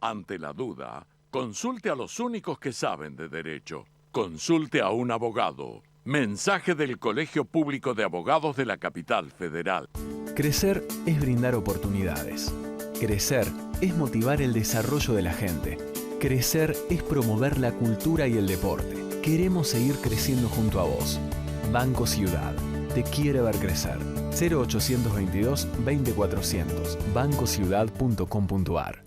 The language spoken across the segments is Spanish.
Ante la duda, consulte a los únicos que saben de derecho. Consulte a un abogado. Mensaje del Colegio Público de Abogados de la Capital Federal. Crecer es brindar oportunidades. Crecer es motivar el desarrollo de la gente. Crecer es promover la cultura y el deporte. Queremos seguir creciendo junto a vos. Banco Ciudad. Te quiere ver crecer. 0822 20400. bancociudad.com.ar.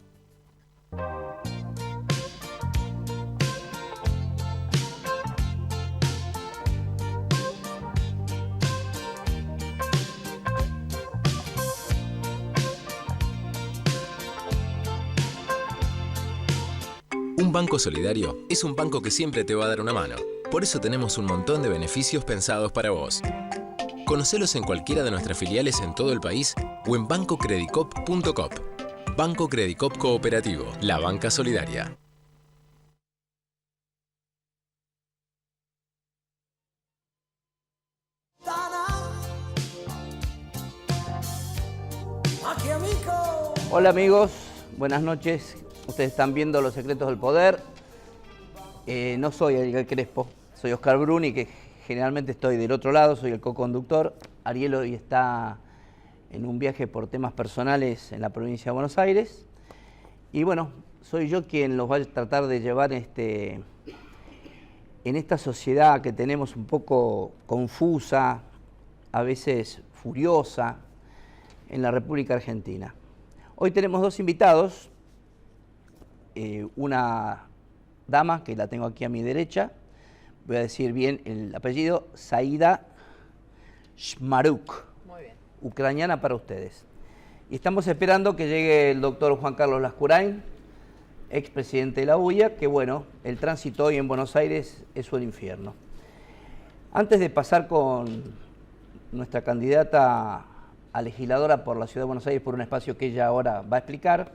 Un banco solidario es un banco que siempre te va a dar una mano. Por eso tenemos un montón de beneficios pensados para vos. Conocelos en cualquiera de nuestras filiales en todo el país o en bancocredicop.com. Banco Credicop Cooperativo, la banca solidaria. Hola amigos, buenas noches. Ustedes están viendo Los Secretos del Poder. No soy Ariel Crespo, soy Oscar Bruni, que generalmente estoy del otro lado, soy el co-conductor. Ariel hoy está en un viaje por temas personales en la provincia de Buenos Aires. Y bueno, soy yo quien los va a tratar de llevar en esta sociedad que tenemos un poco confusa, a veces furiosa, en la República Argentina. Hoy tenemos dos invitados. Una dama, que la tengo aquí a mi derecha, voy a decir bien el apellido, Saida Shmaruk. Muy bien. Ucraniana para ustedes. Y estamos esperando que llegue el doctor Juan Carlos Lascurain, expresidente de la UIA, que bueno, el tránsito hoy en Buenos Aires es un infierno. Antes de pasar con nuestra candidata a legisladora por la Ciudad de Buenos Aires, por un espacio que ella ahora va a explicar,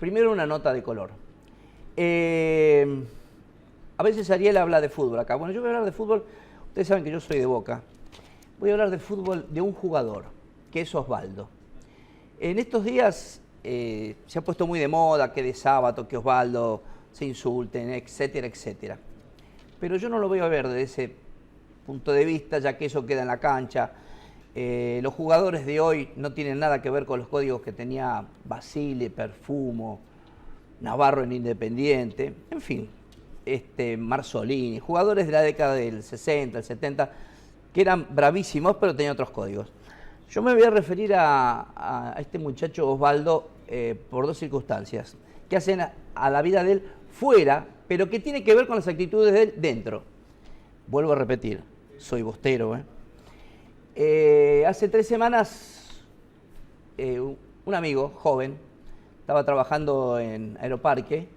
primero una nota de color. A veces Ariel habla de fútbol acá. Bueno, yo voy a hablar de fútbol, ustedes saben que yo soy de Boca. Voy a hablar de fútbol de un jugador, que es Osvaldo. En estos días se ha puesto muy de moda que de sábado, que Osvaldo se insulten, etcétera, etcétera. Pero yo no lo voy a ver desde ese punto de vista, ya que eso queda en la cancha. Los jugadores de hoy no tienen nada que ver con los códigos que tenía Basile, Perfumo, Navarro en Independiente, en fin, Marzolini, jugadores de la década del 60, el 70, que eran bravísimos, pero tenían otros códigos. Yo me voy a referir a este muchacho Osvaldo por dos circunstancias, que hacen a la vida de él fuera, pero que tiene que ver con las actitudes de él dentro. Vuelvo a repetir, soy bostero, hace 3 semanas, un amigo joven estaba trabajando en Aeroparque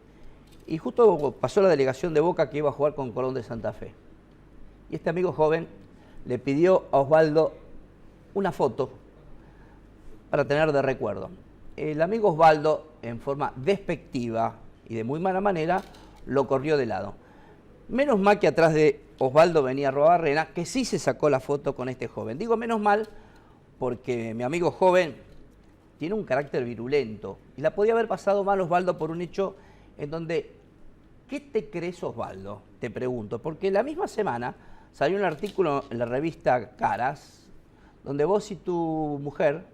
y justo pasó la delegación de Boca que iba a jugar con Colón de Santa Fe. Y este amigo joven le pidió a Osvaldo una foto para tener de recuerdo. El amigo Osvaldo, en forma despectiva y de muy mala manera, lo corrió de lado. Menos mal que atrás de Osvaldo venía Robarrena, que sí se sacó la foto con este joven. Digo menos mal porque mi amigo joven tiene un carácter virulento y la podía haber pasado mal Osvaldo por un hecho en donde, ¿qué te crees Osvaldo? Te pregunto, porque la misma semana salió un artículo en la revista Caras, donde vos y tu mujer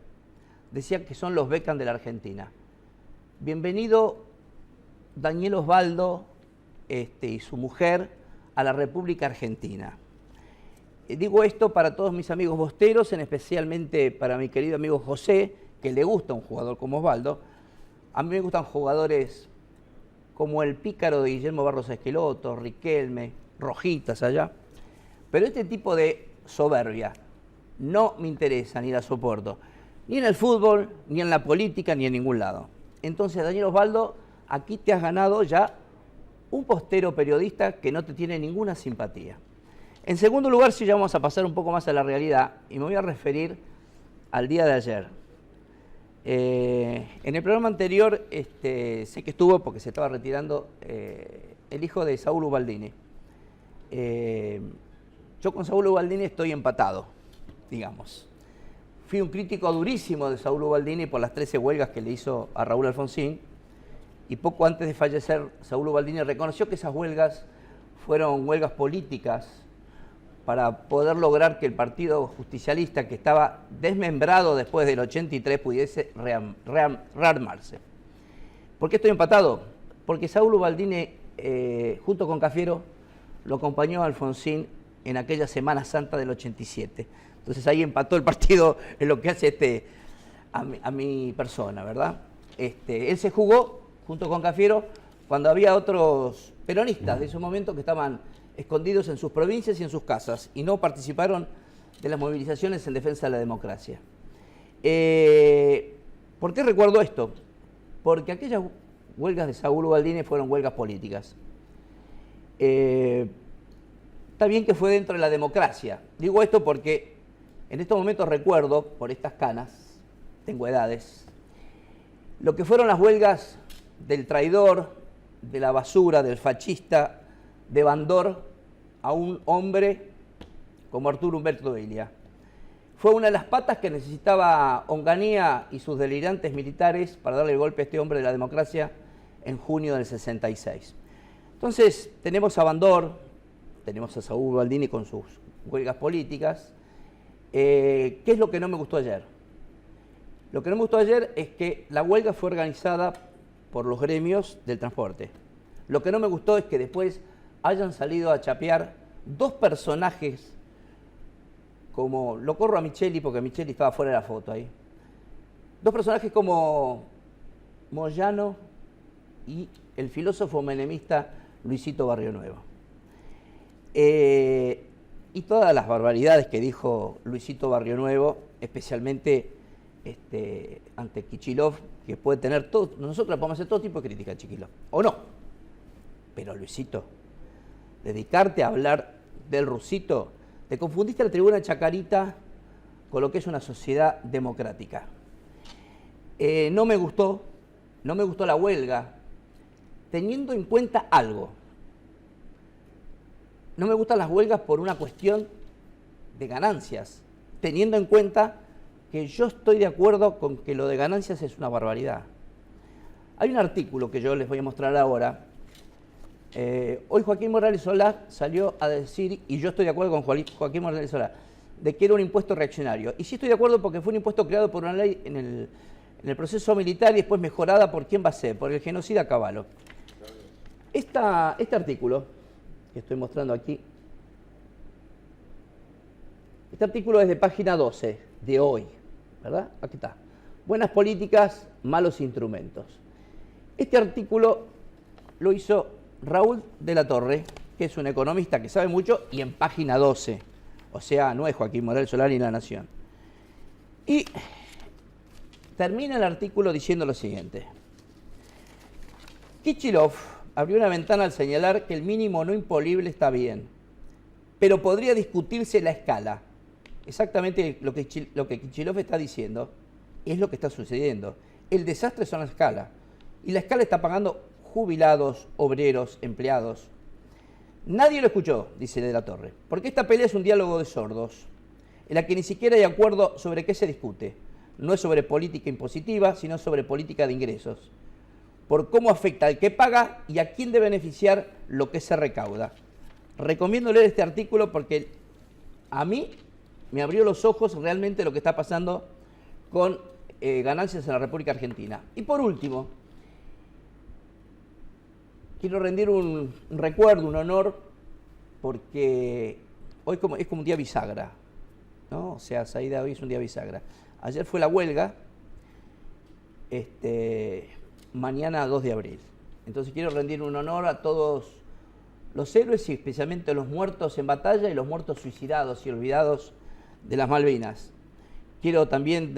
decían que son los Beckham de la Argentina. Bienvenido Daniel Osvaldo y su mujer a la República Argentina. Digo esto para todos mis amigos bosteros, especialmente para mi querido amigo José, que le gusta un jugador como Osvaldo. A mí me gustan jugadores como el pícaro de Guillermo Barros Esqueloto, Riquelme, Rojitas allá. Pero este tipo de soberbia no me interesa ni la soporto, ni en el fútbol, ni en la política, ni en ningún lado. Entonces, Daniel Osvaldo, aquí te has ganado ya un postero periodista que no te tiene ninguna simpatía. En segundo lugar, sí, ya vamos a pasar un poco más a la realidad y me voy a referir al día de ayer. En el programa anterior sé que estuvo, porque se estaba retirando, el hijo de Saúl Ubaldini. Yo con Saúl Ubaldini estoy empatado, digamos. Fui un crítico durísimo de Saúl Ubaldini por las 13 huelgas que le hizo a Raúl Alfonsín. y poco antes de fallecer, Saúl Ubaldini reconoció que esas huelgas fueron huelgas políticas para poder lograr que el Partido Justicialista, que estaba desmembrado después del 83, pudiese rearmarse. ¿Por qué estoy empatado? Porque Saúl Ubaldini, junto con Cafiero, lo acompañó a Alfonsín en aquella Semana Santa del 87. Entonces ahí empató el partido en lo que hace a mi persona, ¿verdad? Él se jugó, junto con Cafiero, cuando había otros peronistas de ese momento que estaban escondidos en sus provincias y en sus casas y no participaron de las movilizaciones en defensa de la democracia. ¿Por qué recuerdo esto? Porque aquellas huelgas de Saúl Ubaldini fueron huelgas políticas. Está bien que fue dentro de la democracia. Digo esto porque en estos momentos recuerdo, por estas canas, tengo edades, lo que fueron las huelgas del traidor, de la basura, del fascista, de Bandor, a un hombre como Arturo Umberto Illia. Fue una de las patas que necesitaba Onganía y sus delirantes militares para darle el golpe a este hombre de la democracia en junio del 66. Entonces, tenemos a Bandor, tenemos a Saúl Ubaldini con sus huelgas políticas. ¿Qué es lo que no me gustó ayer? Lo que no me gustó ayer es que la huelga fue organizada por los gremios del transporte. Lo que no me gustó es que después hayan salido a chapear dos personajes como, lo corro a Micheli porque Micheli estaba fuera de la foto ahí, dos personajes como Moyano y el filósofo menemista Luisito Barrionuevo. Y todas las barbaridades que dijo Luisito Barrionuevo, especialmente ante Kichilov, que puede tener todo, nosotros podemos hacer todo tipo de crítica a Kichilov, o no, pero Luisito, dedicarte a hablar del rusito, te confundiste a la tribuna de Chacarita con lo que es una sociedad democrática. No me gustó la huelga, teniendo en cuenta algo. No me gustan las huelgas por una cuestión de ganancias, teniendo en cuenta que yo estoy de acuerdo con que lo de ganancias es una barbaridad. Hay un artículo que yo les voy a mostrar ahora. Hoy Joaquín Morales Solá salió a decir, y yo estoy de acuerdo con Joaquín Morales Solá, de que era un impuesto reaccionario. Y sí estoy de acuerdo porque fue un impuesto creado por una ley en el proceso militar y después mejorada por quién va a ser, por el genocida Cavallo. Este artículo que estoy mostrando aquí, este artículo es de página 12 de hoy, ¿verdad? Aquí está. Buenas políticas, malos instrumentos. Este artículo lo hizo Raúl de la Torre, que es un economista que sabe mucho, y en página 12. O sea, no es Joaquín Morales Solá ni La Nación. Y termina el artículo diciendo lo siguiente. Kichilov abrió una ventana al señalar que el mínimo no impolible está bien, pero podría discutirse la escala. Exactamente lo que Kichilov está diciendo es lo que está sucediendo. El desastre son la escala. Y la escala está pagando jubilados, obreros, empleados. Nadie lo escuchó, dice de la Torre, porque esta pelea es un diálogo de sordos, en la que ni siquiera hay acuerdo sobre qué se discute. No es sobre política impositiva, sino sobre política de ingresos, por cómo afecta al que paga y a quién debe beneficiar lo que se recauda. Recomiendo leer este artículo porque a mí me abrió los ojos realmente lo que está pasando con ganancias en la República Argentina. Y por último, quiero rendir un recuerdo, un honor, porque hoy es como un día bisagra, ¿no? O sea, Saída hoy es un día bisagra. Ayer fue la huelga, mañana 2 de abril. Entonces quiero rendir un honor a todos los héroes y especialmente a los muertos en batalla y los muertos suicidados y olvidados de las Malvinas. Quiero también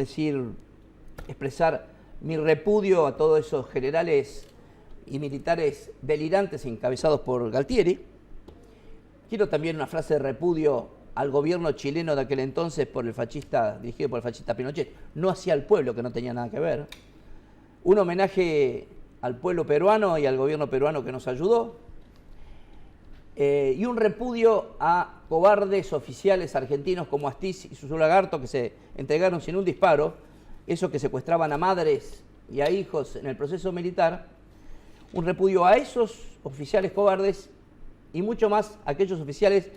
expresar mi repudio a todos esos generales y militares delirantes encabezados por Galtieri. Quiero también una frase de repudio al gobierno chileno de aquel entonces dirigido por el fascista Pinochet, no hacia el pueblo, que no tenía nada que ver. Un homenaje al pueblo peruano y al gobierno peruano que nos ayudó. Y un repudio a cobardes oficiales argentinos como Astiz y Suso Lagarto, que se entregaron sin un disparo, esos que secuestraban a madres y a hijos en el proceso militar, Un repudio a esos oficiales cobardes y mucho más a aquellos oficiales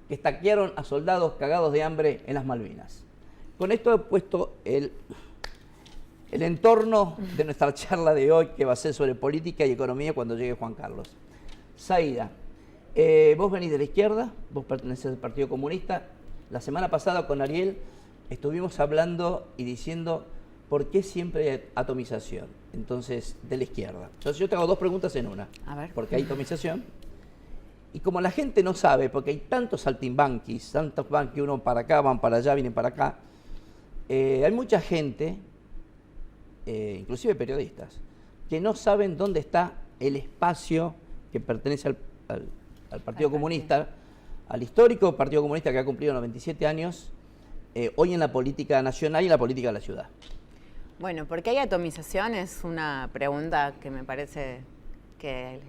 que estaquearon a soldados cagados de hambre en las Malvinas. Con esto he puesto el entorno de nuestra charla de hoy, que va a ser sobre política y economía cuando llegue Juan Carlos. Zaida, vos venís de la izquierda, vos pertenecés al Partido Comunista. La semana pasada con Ariel estuvimos hablando y diciendo por qué siempre hay atomización, entonces, de la izquierda. Entonces yo te hago dos preguntas en una. A ver. ¿Por qué hay atomización? Y como la gente no sabe, porque hay tantos saltimbanquis, tantos banquis, uno para acá, van para allá, vienen para acá, hay mucha gente, inclusive periodistas, que no saben dónde está el espacio que pertenece al Partido Comunista, al histórico Partido Comunista que ha cumplido 97 años, hoy en la política nacional y en la política de la ciudad. Bueno, ¿por qué hay atomización? Es una pregunta que me parece que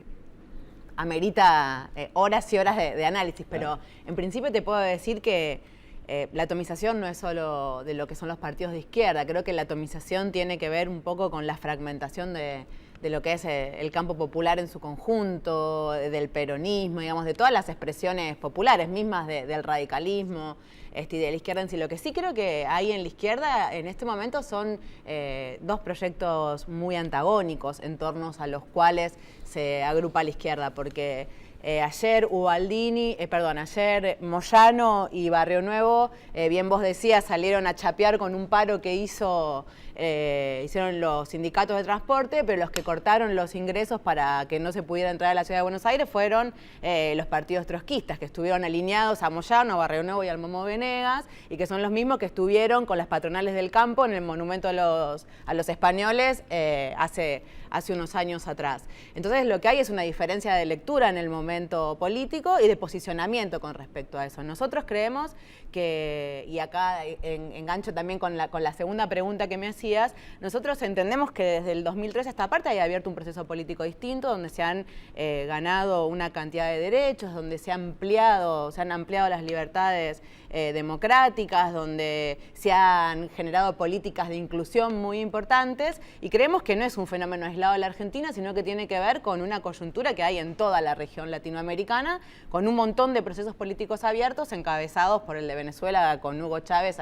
amerita horas y horas de análisis, pero en principio te puedo decir que la atomización no es solo de lo que son los partidos de izquierda. Creo que la atomización tiene que ver un poco con la fragmentación de lo que es el campo popular en su conjunto, del peronismo, digamos, de todas las expresiones populares mismas del radicalismo y de la izquierda en sí. Lo que sí creo que hay en la izquierda en este momento son dos proyectos muy antagónicos en torno a los cuales se agrupa la izquierda, porque ayer ayer Moyano y Barrio Nuevo, bien vos decías, salieron a chapear con un paro que hicieron los sindicatos de transporte, pero los que cortaron los ingresos para que no se pudiera entrar a la ciudad de Buenos Aires fueron los partidos trotskistas, que estuvieron alineados a Moyano, a Barrio Nuevo y al Momo Venegas, y que son los mismos que estuvieron con las patronales del campo en el monumento a los españoles hace unos años atrás. Entonces lo que hay es una diferencia de lectura en el momento político y de posicionamiento con respecto a eso. Nosotros creemos que, y acá engancho también con la segunda pregunta que me hacías, nosotros entendemos que desde el 2003 a esta parte hay abierto un proceso político distinto, donde se han ganado una cantidad de derechos, donde se han ampliado las libertades democráticas, donde se han generado políticas de inclusión muy importantes, y creemos que no es un fenómeno aislado de la Argentina, sino que tiene que ver con una coyuntura que hay en toda la región latinoamericana, con un montón de procesos políticos abiertos encabezados por el de Venezuela con Hugo Chávez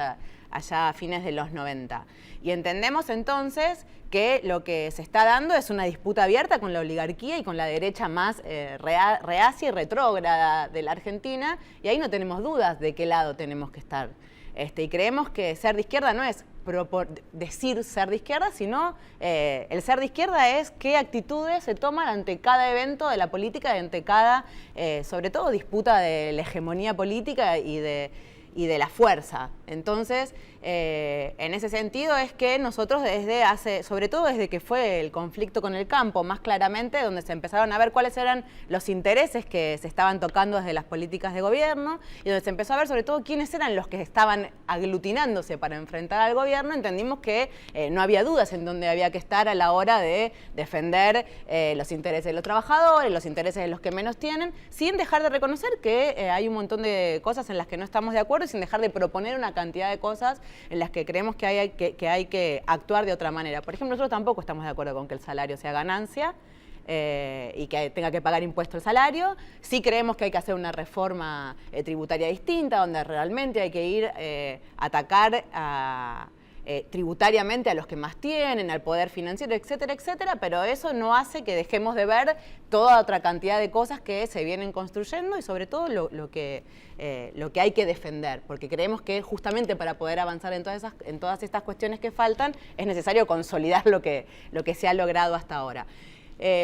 allá a fines de los 90. Y entendemos entonces que lo que se está dando es una disputa abierta con la oligarquía y con la derecha más reacia y retrógrada de la Argentina, y ahí no tenemos dudas de qué lado tenemos que estar. Y creemos que ser de izquierda no es decir ser de izquierda, sino el ser de izquierda es qué actitudes se toman ante cada evento de la política y ante cada, sobre todo, disputa de la hegemonía política y de la fuerza. Entonces, en ese sentido es que nosotros sobre todo desde que fue el conflicto con el campo, más claramente, donde se empezaron a ver cuáles eran los intereses que se estaban tocando desde las políticas de gobierno, y donde se empezó a ver sobre todo quiénes eran los que estaban aglutinándose para enfrentar al gobierno, entendimos que no había dudas en dónde había que estar a la hora de defender los intereses de los trabajadores, los intereses de los que menos tienen, sin dejar de reconocer que hay un montón de cosas en las que no estamos de acuerdo y sin dejar de proponer una cantidad de cosas en las que creemos que hay que actuar de otra manera. Por ejemplo, nosotros tampoco estamos de acuerdo con que el salario sea ganancia y que tenga que pagar impuesto el salario. Sí creemos que hay que hacer una reforma tributaria distinta, donde realmente hay que ir a atacar tributariamente a los que más tienen, al poder financiero, etcétera, etcétera, pero eso no hace que dejemos de ver toda otra cantidad de cosas que se vienen construyendo y sobre todo lo que hay que defender, porque creemos que justamente para poder avanzar en todas estas cuestiones que faltan es necesario consolidar lo que se ha logrado hasta ahora.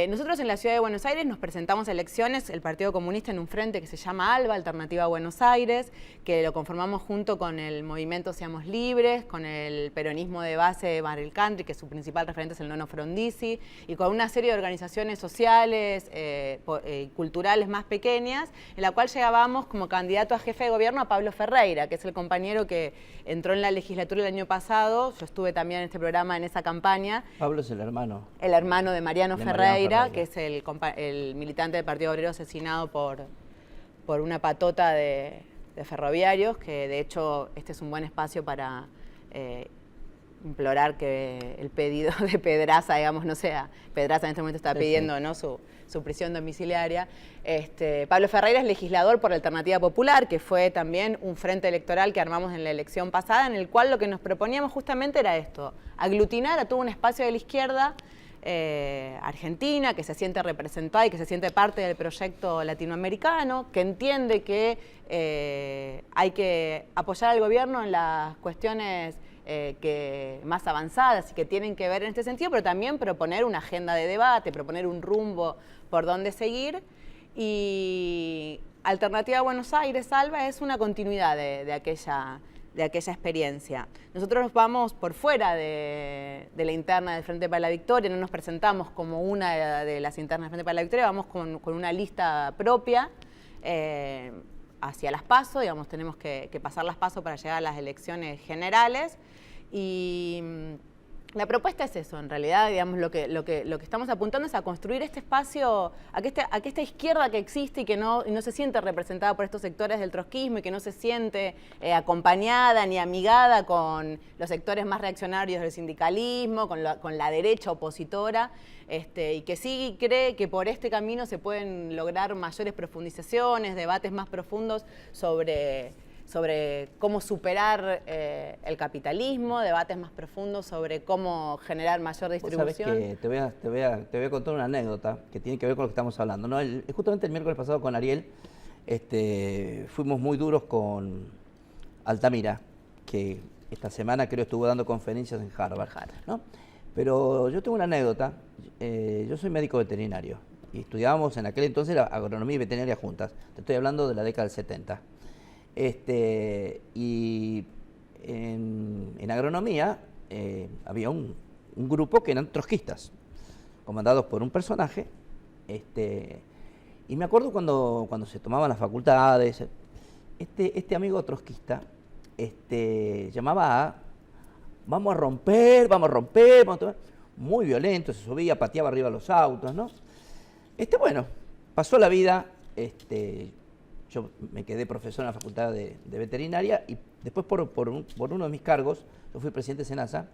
Nosotros en la Ciudad de Buenos Aires nos presentamos a elecciones, el Partido Comunista, en un frente que se llama ALBA, Alternativa Buenos Aires, que lo conformamos junto con el movimiento Seamos Libres, con el peronismo de base de Barril Country, que su principal referente es el Nono Frondizi, y con una serie de organizaciones sociales y culturales más pequeñas, en la cual llegábamos como candidato a jefe de gobierno a Pablo Ferreira, que es el compañero que entró en la legislatura el año pasado. Yo estuve también en este programa, en esa campaña. Pablo es el hermano. El hermano de Mariano Ferreira, que es el militante del Partido Obrero asesinado por una patota de ferroviarios, que de hecho este es un buen espacio para implorar que el pedido de Pedraza, digamos, no sea. Pedraza en este momento está pidiendo, ¿no?, su prisión domiciliaria. Pablo Ferreira es legislador por la Alternativa Popular, que fue también un frente electoral que armamos en la elección pasada, en el cual lo que nos proponíamos justamente era esto, aglutinar a todo un espacio de la izquierda argentina, que se siente representada y que se siente parte del proyecto latinoamericano, que entiende que hay que apoyar al gobierno en las cuestiones más avanzadas y que tienen que ver en este sentido, pero también proponer una agenda de debate, proponer un rumbo por dónde seguir. Y Alternativa Buenos Aires, Alba, es una continuidad de aquella experiencia. Nosotros vamos por fuera de la interna del Frente para la Victoria, no nos presentamos como una de las internas del Frente para la Victoria, vamos con una lista propia hacia las PASO, digamos, tenemos que pasar las PASO para llegar a las elecciones generales. Y la propuesta es eso, en realidad, digamos, lo que estamos apuntando es a construir este espacio, a que esta izquierda que existe y que no se siente representada por estos sectores del trotskismo y que no se siente acompañada ni amigada con los sectores más reaccionarios del sindicalismo, con la derecha opositora, y que sí cree que por este camino se pueden lograr mayores profundizaciones, debates más profundos sobre cómo superar el capitalismo, debates más profundos sobre cómo generar mayor distribución. Sabés que te voy a contar una anécdota que tiene que ver con lo que estamos hablando, ¿no? Justamente el miércoles pasado con Ariel fuimos muy duros con Altamira, que esta semana creo estuvo dando conferencias en Harvard, ¿no? Pero yo tengo una anécdota. Yo soy médico veterinario y estudiábamos en aquel entonces la agronomía y veterinaria juntas. Te estoy hablando de la década del 70. Y en agronomía había un grupo que eran trotskistas, comandados por un personaje, y me acuerdo cuando se tomaban las facultades, este amigo trotskista llamaba a vamos a romper, muy violento, se subía, pateaba arriba los autos, ¿no? Bueno, pasó la vida, yo me quedé profesor en la facultad de veterinaria y después por uno de mis cargos, yo fui presidente de Senasa,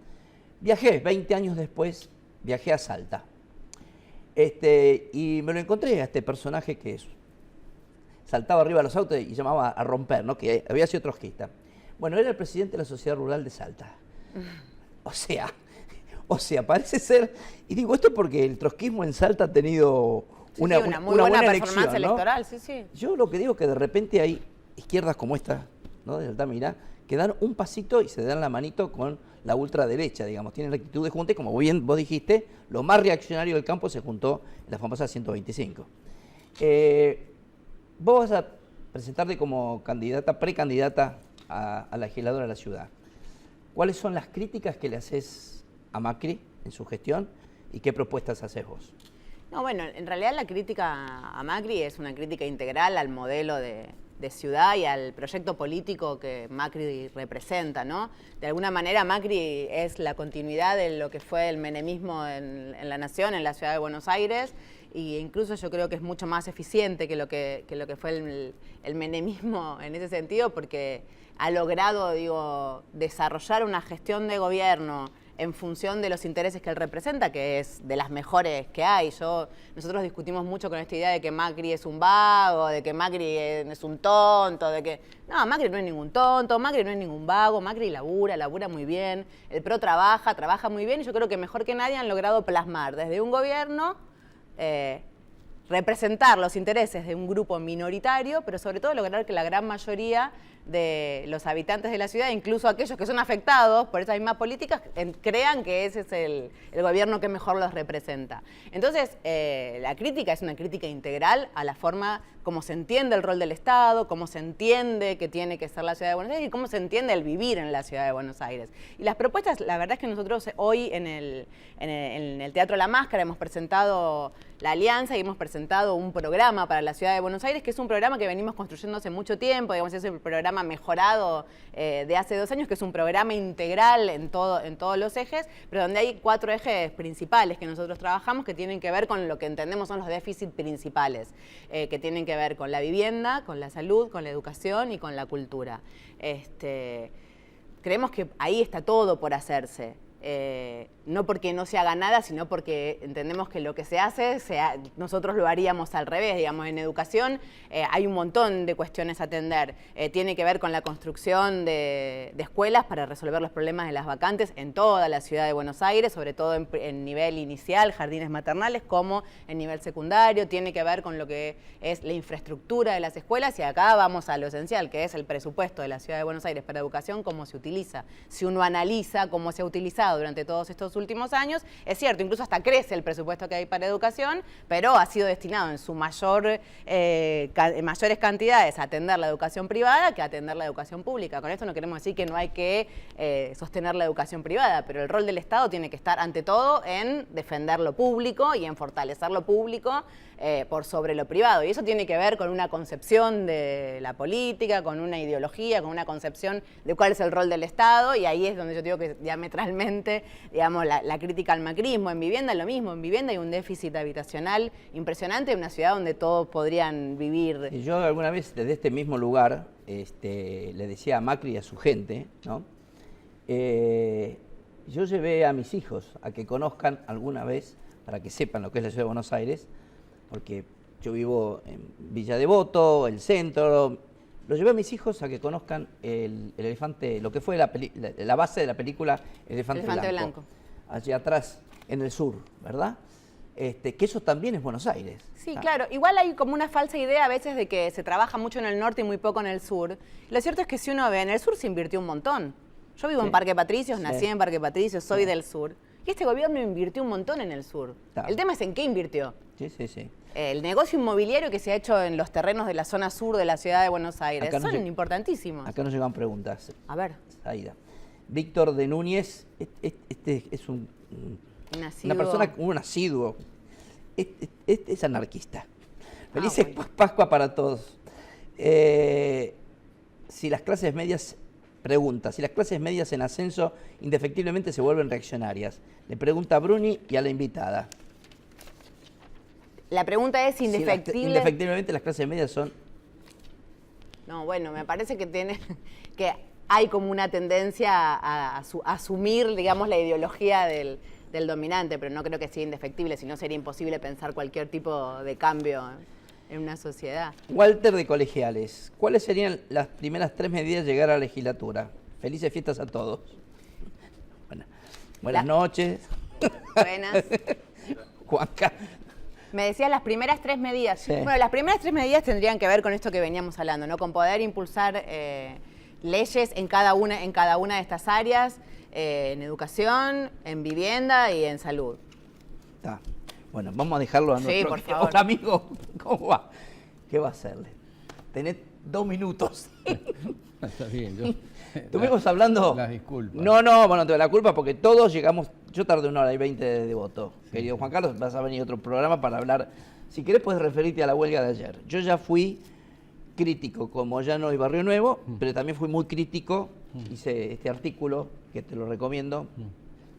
viajé, 20 años después, viajé a Salta. Y me lo encontré a este personaje que saltaba arriba de los autos y llamaba a romper, ¿no? Que había sido trotskista. Bueno, era el presidente de la Sociedad Rural de Salta. O sea, parece ser, y digo esto porque el trotskismo en Salta ha tenido una muy buena buena performance elección, ¿no? electoral, sí. Yo lo que digo es que de repente hay izquierdas como esta, ¿no?, de Altamira, que dan un pasito y se dan la manito con la ultraderecha, digamos, tienen la actitud de junta y como bien vos dijiste, lo más reaccionario del campo se juntó en la famosa 125. Vos vas a presentarte como precandidata a la legisladora de la ciudad. ¿Cuáles son las críticas que le haces a Macri en su gestión y qué propuestas haces vos? No, bueno, en realidad la crítica a Macri es una crítica integral al modelo de ciudad y al proyecto político que Macri representa, ¿no? De alguna manera Macri es la continuidad de lo que fue el menemismo en la nación, en la ciudad de Buenos Aires, e incluso yo creo que es mucho más eficiente que lo que fue el menemismo en ese sentido, porque ha logrado, desarrollar una gestión de gobierno en función de los intereses que él representa, que es de las mejores que hay. Nosotros discutimos mucho con esta idea de que Macri es un vago, de que Macri es un tonto, de que... No, Macri no es ningún tonto, Macri no es ningún vago, Macri labura muy bien, el PRO trabaja muy bien, y yo creo que mejor que nadie han logrado plasmar desde un gobierno, representar los intereses de un grupo minoritario, pero sobre todo lograr que la gran mayoría de los habitantes de la ciudad, incluso aquellos que son afectados por esas mismas políticas, crean que ese es el gobierno que mejor los representa. Entonces, la crítica es una crítica integral a la forma como se entiende el rol del Estado, cómo se entiende que tiene que ser la ciudad de Buenos Aires y cómo se entiende el vivir en la ciudad de Buenos Aires. Y las propuestas, la verdad es que nosotros hoy en el Teatro La Máscara hemos presentado la alianza y hemos presentado un programa para la ciudad de Buenos Aires, que es un programa que venimos construyendo hace mucho tiempo, digamos, es el programa mejorado de hace 2 años, que es un programa integral en todos los ejes, pero donde hay 4 ejes principales que nosotros trabajamos que tienen que ver con lo que entendemos son los déficits principales, que tienen que ver con la vivienda, con la salud, con la educación y con la cultura. creemos que ahí está todo por hacerse. No porque no se haga nada, sino porque entendemos que lo que se hace, nosotros lo haríamos al revés. Digamos, en educación hay un montón de cuestiones a atender. Tiene que ver con la construcción de escuelas para resolver los problemas de las vacantes en toda la ciudad de Buenos Aires, sobre todo en nivel inicial, jardines maternales, como en nivel secundario. Tiene que ver con lo que es la infraestructura de las escuelas, y acá vamos a lo esencial, que es el presupuesto de la ciudad de Buenos Aires para educación, cómo se utiliza. Si uno analiza cómo se ha utilizado durante todos estos últimos años, es cierto, incluso hasta crece el presupuesto que hay para educación, pero ha sido destinado en su mayores cantidades a atender la educación privada que a atender la educación pública. Con esto no queremos decir que no hay que sostener la educación privada, pero el rol del Estado tiene que estar ante todo en defender lo público y en fortalecer lo público por sobre lo privado. Y eso tiene que ver con una concepción de la política, con una ideología, con una concepción de cuál es el rol del Estado, y ahí es donde yo digo que diametralmente, digamos, la crítica al macrismo. En vivienda es lo mismo, en vivienda hay un déficit habitacional impresionante en una ciudad donde todos podrían vivir. Yo alguna vez desde este mismo lugar le decía a Macri y a su gente, ¿no? Yo llevé a mis hijos a que conozcan alguna vez, para que sepan lo que es la ciudad de Buenos Aires, porque yo vivo en Villa Devoto, el centro. Lo llevé a mis hijos a que conozcan el elefante, lo que fue la base de la película Elefante Blanco. Allí atrás, en el sur, ¿verdad? Que eso también es Buenos Aires. Sí, claro. Igual hay como una falsa idea a veces de que se trabaja mucho en el norte y muy poco en el sur. Lo cierto es que si uno ve, en el sur se invirtió un montón. Yo vivo en Parque Patricios, nací en Parque Patricios, soy del sur. Y este gobierno invirtió un montón en el sur. El tema es en qué invirtió. Sí. El negocio inmobiliario que se ha hecho en los terrenos de la zona sur de la ciudad de Buenos Aires son importantísimos. Acá nos llegan preguntas. A ver. Saída. Víctor de Núñez, este es una persona, un asiduo. Este es anarquista. Felices Pascua para todos. Si las clases medias en ascenso indefectiblemente se vuelven reaccionarias. Le pregunta a Bruni y a la invitada. La pregunta es indefectible. Si indefectiblemente las clases medias son... No, bueno, me parece que hay como una tendencia a asumir, digamos, la ideología del dominante, pero no creo que sea indefectible, si no sería imposible pensar cualquier tipo de cambio en una sociedad. Walter de Colegiales, ¿cuáles serían las primeras 3 medidas de llegar a la legislatura? Felices fiestas a todos. Buenas noches. Buenas. Juanca. Me decías las primeras 3 medidas. Sí. Bueno, las primeras 3 medidas tendrían que ver con esto que veníamos hablando, ¿no? Con poder impulsar leyes en cada una de estas áreas, en educación, en vivienda y en salud. Está. Bueno, vamos a dejarlo a nuestro por favor. amigo. ¿Cómo va? ¿Qué va a hacerle? Tenés 2 minutos. Está bien, Estuvimos hablando... Las disculpas. No, bueno, te doy la culpa porque todos llegamos... Yo tardé 1 hora y 20 de voto. Sí. Querido Juan Carlos, vas a venir a otro programa para hablar... Si querés, puedes referirte a la huelga de ayer. Yo ya fui crítico con Moyano y Barrio Nuevo, pero también fui muy crítico. Hice este artículo, que te lo recomiendo,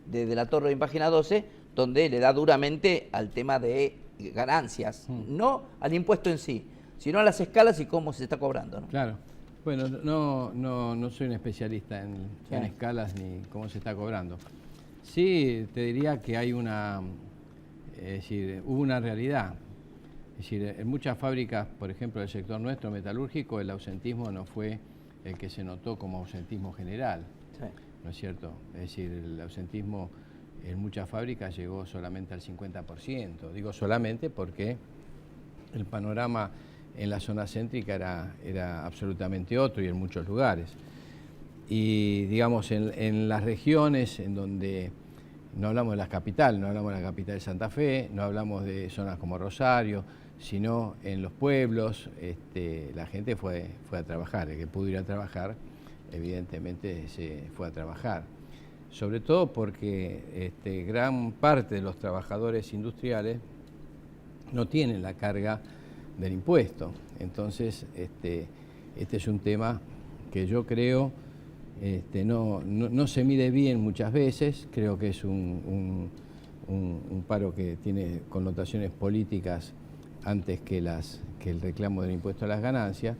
de La Torre en página 12, donde le da duramente al tema de ganancias. No al impuesto en sí, sino a las escalas y cómo se está cobrando, ¿no? Claro. Bueno, no soy un especialista en escalas ni cómo se está cobrando. Sí, te diría que hay hubo una realidad. Es decir, en muchas fábricas, por ejemplo, del sector nuestro metalúrgico, el ausentismo no fue el que se notó como ausentismo general, ¿no es cierto? Es decir, el ausentismo en muchas fábricas llegó solamente al 50%. Digo solamente porque el panorama en la zona céntrica era absolutamente otro y en muchos lugares. Y digamos, en las regiones en donde no hablamos de la capital, no hablamos de la capital de Santa Fe, no hablamos de zonas como Rosario, sino en los pueblos, la gente fue a trabajar. El que pudo ir a trabajar, evidentemente se fue a trabajar. Sobre todo porque gran parte de los trabajadores industriales no tienen la carga del impuesto. Entonces, este es un tema que yo creo no se mide bien muchas veces. Creo que es un paro que tiene connotaciones políticas antes que el reclamo del impuesto a las ganancias,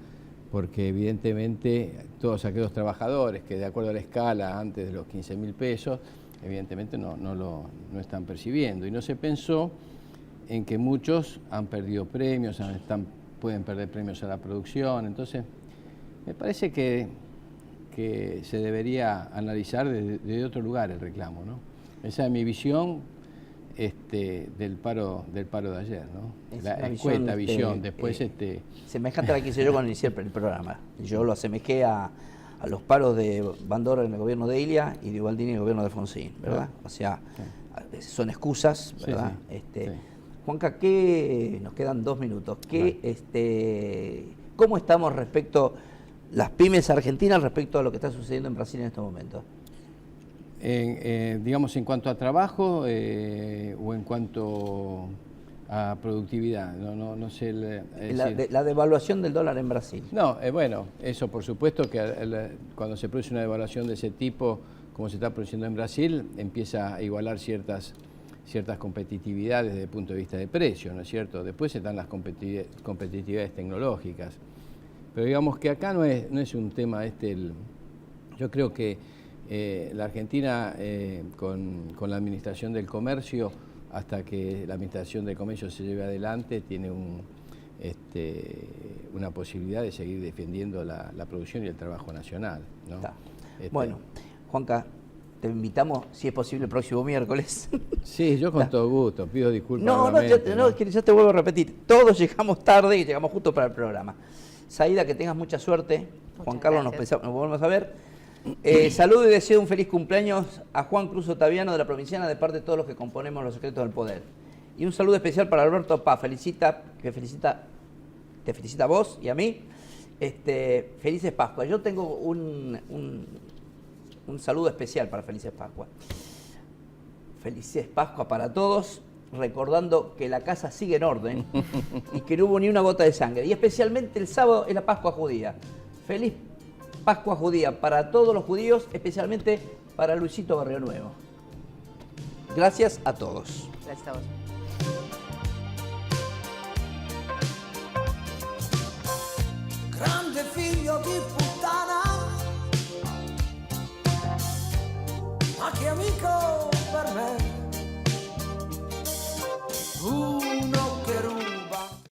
porque evidentemente todos aquellos trabajadores que de acuerdo a la escala antes de los 15.000 pesos, evidentemente no están percibiendo. Y no se pensó en que muchos han perdido premios, pueden perder premios a la producción. Entonces, me parece que se debería analizar desde otro lugar el reclamo, ¿no? Esa es mi visión del paro de ayer, ¿no? La escueta visión. Después semejante a la que hice yo cuando inicié el programa. Yo lo asemejé a los paros de Bandora en el gobierno de Ilia y de Ubaldini en el gobierno de Alfonsín, ¿verdad? O sea, son excusas, ¿verdad? Sí. Juanca, nos quedan 2 minutos. ¿Cómo estamos respecto las pymes argentinas respecto a lo que está sucediendo en Brasil en estos momentos? Digamos, en cuanto a trabajo o en cuanto a productividad, no sé. La devaluación del dólar en Brasil. No, bueno, eso por supuesto que cuando se produce una devaluación de ese tipo, como se está produciendo en Brasil, empieza a igualar ciertas competitividades desde el punto de vista de precio, ¿no es cierto? Después están las competitividades tecnológicas. Pero digamos que acá no es un tema yo creo que la Argentina con la administración del comercio, hasta que la administración del comercio se lleve adelante, tiene una posibilidad de seguir defendiendo la producción y el trabajo nacional, ¿no? Bueno, Juanca, te invitamos, si es posible, el próximo miércoles. Sí, yo con todo gusto, pido disculpas. Yo te vuelvo a repetir, todos llegamos tarde y llegamos justo para el programa. Saída, que tengas mucha suerte. Juan Carlos, nos volvemos a ver. Saludo y deseo un feliz cumpleaños a Juan Cruz Otaviano de la Provinciana de parte de todos los que componemos Los Secretos del Poder. Y un saludo especial para Alberto Paz, te felicita a vos y a mí. Felices Pascuas. Yo tengo un saludo especial para Felices Pascuas. Felices Pascuas para todos, recordando que la casa sigue en orden y que no hubo ni una gota de sangre. Y especialmente el sábado es la Pascua judía. Feliz Pascua judía para todos los judíos, especialmente para Luisito Barrio Nuevo. Gracias a todos. Gracias a vos. Grande figlio di